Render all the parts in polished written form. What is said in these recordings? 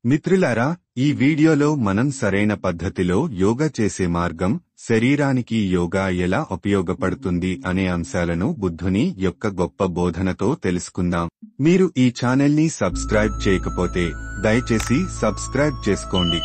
మిత్రులారా, ఈ వీడియోలో మనం సరైన పద్ధతిలో యోగా చేసే మార్గం, శరీరానికి యోగా ఎలా ఉపయోగపడుతుంది అనే అంశాలను బుద్ధుని యొక్క గొప్ప బోధనతో తెలుసుకుందాం. మీరు ఈ ఛానల్ని సబ్స్క్రైబ్ చేయకపోతే దయచేసి సబ్స్క్రైబ్ చేసుకోండి.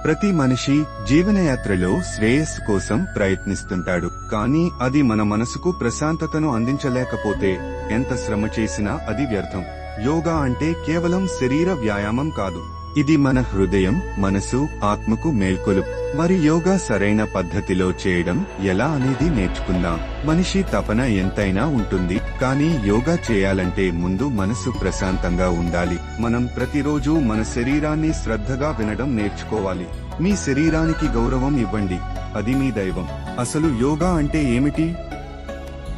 ప్రతి మనిషి జీవనయాత్రలో శ్రేయస్సు కోసం ప్రయత్నిస్తుంటాడు. కానీ అది మన మనసుకు ప్రశాంతతను అందించలేకపోతే ఎంత శ్రమ చేసినా అది వ్యర్థం. యోగా అంటే కేవలం శరీర వ్యాయామం కాదు. ఇది మన హృదయం, మనసు, ఆత్మకు మేల్కొలుపు. మరి యోగా సరైన పద్ధతిలో చేయడం ఎలా అనేది నేర్చుకుందాం. మనిషి తపన ఎంతైనా ఉంటుంది, కానీ యోగా చేయాలంటే ముందు మనసు ప్రశాంతంగా ఉండాలి. మనం ప్రతిరోజు మన శరీరాన్ని శ్రద్ధగా వినడం నేర్చుకోవాలి. మీ శరీరానికి గౌరవం ఇవ్వండి, అది మీ దైవం. అసలు యోగా అంటే ఏమిటి?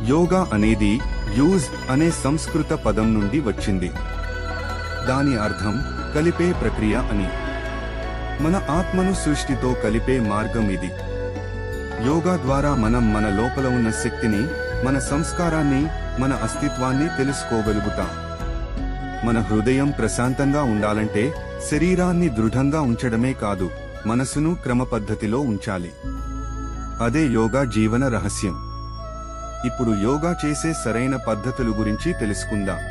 యోగా అనేది యూజ్ అనే సంస్కృత పదం నుండి వచ్చింది. దాని అర్థం కలిపే ప్రక్రియ అని. మన ఆత్మను సృష్టితో కలిపే మార్గం ఇది. యోగా ద్వారా మనం మన లోపల ఉన్న శక్తిని, మన సంస్కారాన్ని, మన అస్తిత్వాన్ని తెలుసుకోగలుగుతాం. మన హృదయం ప్రశాంతంగా ఉండాలంటే శరీరాన్ని దృఢంగా ఉంచడమే కాదు, మనసును క్రమపద్ధతిలో ఉంచాలి. అదే యోగా జీవన రహస్యం. ఇప్పుడు యోగా చేసే సరైన పద్ధతుల గురించి తెలుసుకుందాం.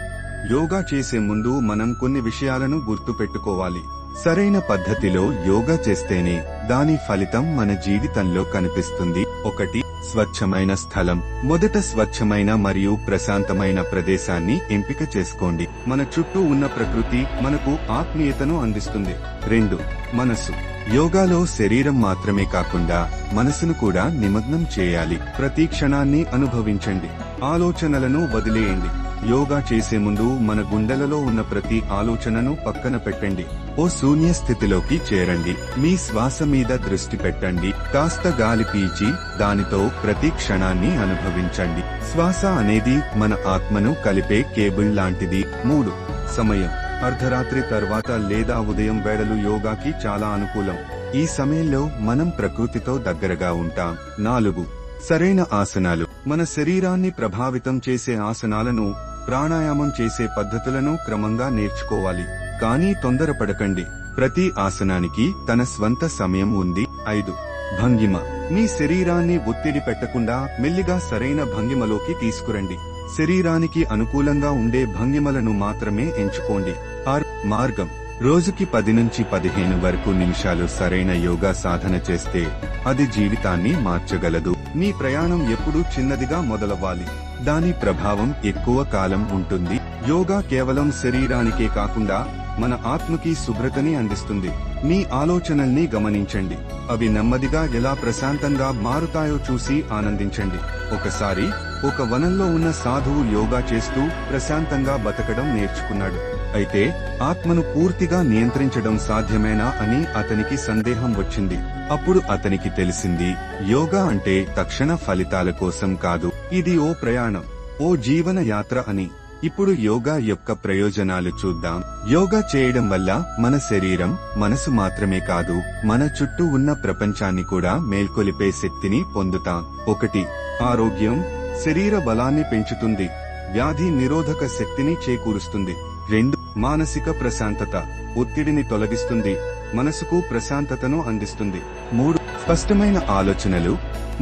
యోగా చేసే ముందు మనం కొన్ని విషయాలను గుర్తుపెట్టుకోవాలి. సరైన పద్ధతిలో యోగా చేస్తేనే దాని ఫలితం మన జీవితంలో కనిపిస్తుంది. 1. స్వచ్ఛమైన స్థలం. మొదట స్వచ్ఛమైన మరియు ప్రశాంతమైన ప్రదేశాన్ని ఎంపిక చేసుకోండి. మన చుట్టూ ఉన్న ప్రకృతి మనకు ఆత్మీయతను అందిస్తుంది. 2. మనసు. యోగాలో శరీరం మాత్రమే కాకుండా మనసును కూడా నిమగ్నం చేయాలి. ప్రతి క్షణాన్ని అనుభవించండి, ఆలోచనలను వదిలేయండి. యోగా చేసే ముందు మన గుండెలలో ఉన్న ప్రతి ఆలోచనను పక్కన పెట్టండి. ఓ శూన్య స్థితిలోకి చేరండి. మీ శ్వాస మీద దృష్టి పెట్టండి. కాస్త గాలి పీల్చి దానితో ప్రతి క్షణాన్ని అనుభవించండి. శ్వాస అనేది మన ఆత్మను కలిపే కేబుల్ లాంటిది. 3. సమయం. అర్ధరాత్రి తర్వాత లేదా ఉదయం వేళలు యోగాకి చాలా అనుకూలం. ఈ సమయంలో మనం ప్రకృతితో దగ్గరగా ఉంటాం. 4. సరైన ఆసనాలు. మన శరీరాన్ని ప్రభావితం చేసే ఆసనాలను, ప్రాణాయామం చేసే పద్ధతులను క్రమంగా నేర్చుకోవాలి. కానీ తొందరపడకండి. ప్రతి ఆసనానికి తన స్వంత సమయం ఉంది. 5. భంగిమ. మీ శరీరాన్ని ఒత్తిడి పెట్టకుండా మెల్లిగా సరైన భంగిమలోకి తీసుకురండి. శరీరానికి అనుకూలంగా ఉండే భంగిమలను మాత్రమే ఎంచుకోండి. 6. మార్గం. రోజుకి 10 నుంచి 15 వరకు నిమిషాలు సరైన యోగా సాధన చేస్తే అది జీవితాన్ని మార్చగలదు. మీ ప్రయాణం ఎప్పుడూ చిన్నదిగా మొదలవ్వాలి. దాని ప్రభావం ఎక్కువ కాలం ఉంటుంది. యోగా కేవలం శరీరానికే కాకుండా మన ఆత్మకి శుభ్రతని అందిస్తుంది. మీ ఆలోచనల్ని గమనించండి. అవి నెమ్మదిగా ఎలా ప్రశాంతంగా మారుతాయో చూసి ఆనందించండి. ఒకసారి ఒక వనంలో ఉన్న సాధువు యోగా చేస్తూ ప్రశాంతంగా బతకడం నేర్చుకున్నాడు. అయితే ఆత్మను పూర్తిగా నియంత్రించడం సాధ్యమేనా అని అతనికి సందేహం వచ్చింది. అప్పుడు అతనికి తెలిసింది, యోగా అంటే తక్షణ ఫలితాల కోసం కాదు, ఇది ఓ ప్రయాణం, ఓ జీవన యాత్ర అని. ఇప్పుడు యోగా యొక్క ప్రయోజనాలు చూద్దాం. యోగా చేయడం వల్ల మన శరీరం, మనసు మాత్రమే కాదు, మన చుట్టూ ఉన్న ప్రపంచాన్ని కూడా మేల్కొలిపే శక్తిని పొందుతాం. 1. ఆరోగ్యం. శరీర బలాన్ని పెంచుతుంది, వ్యాధి నిరోధక శక్తిని చేకూరుస్తుంది. 2. మానసిక ప్రశాంతత. ఒత్తిడిని తొలగిస్తుంది, మనసుకు ప్రశాంతతను అందిస్తుంది. 3. స్పష్టమైన ఆలోచనలు,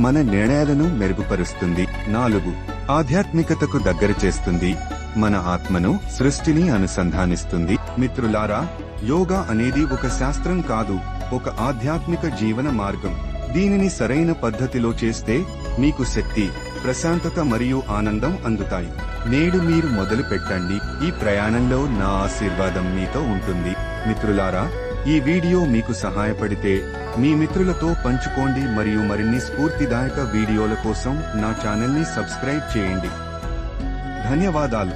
మన నిర్ణయాలను మెరుగుపరుస్తుంది. 4. ఆధ్యాత్మికతకు దగ్గర చేస్తుంది, మన ఆత్మను, సృష్టిని అనుసంధానిస్తుంది. మిత్రులారా, యోగా అనేది ఒక శాస్త్రం కాదు, ఒక ఆధ్యాత్మిక జీవన మార్గం. దీనిని సరైన పద్ధతిలో చేస్తే మీకు శక్తి, ప్రశాంతత మరియు ఆనందం అందుతాయి. నేడు మీరు మొదలు పెట్టండి. ఈ ప్రయాణంలో నా ఆశీర్వాదం మీతో ఉంటుంది. మిత్రులారా, ఈ వీడియో మీకు సహాయపడితే మీ మిత్రులతో పంచుకోండి మరియు మరిన్ని స్ఫూర్తిదాయక వీడియోల కోసం నా ఛానల్ని సబ్స్క్రైబ్ చేయండి. ధన్యవాదాలు.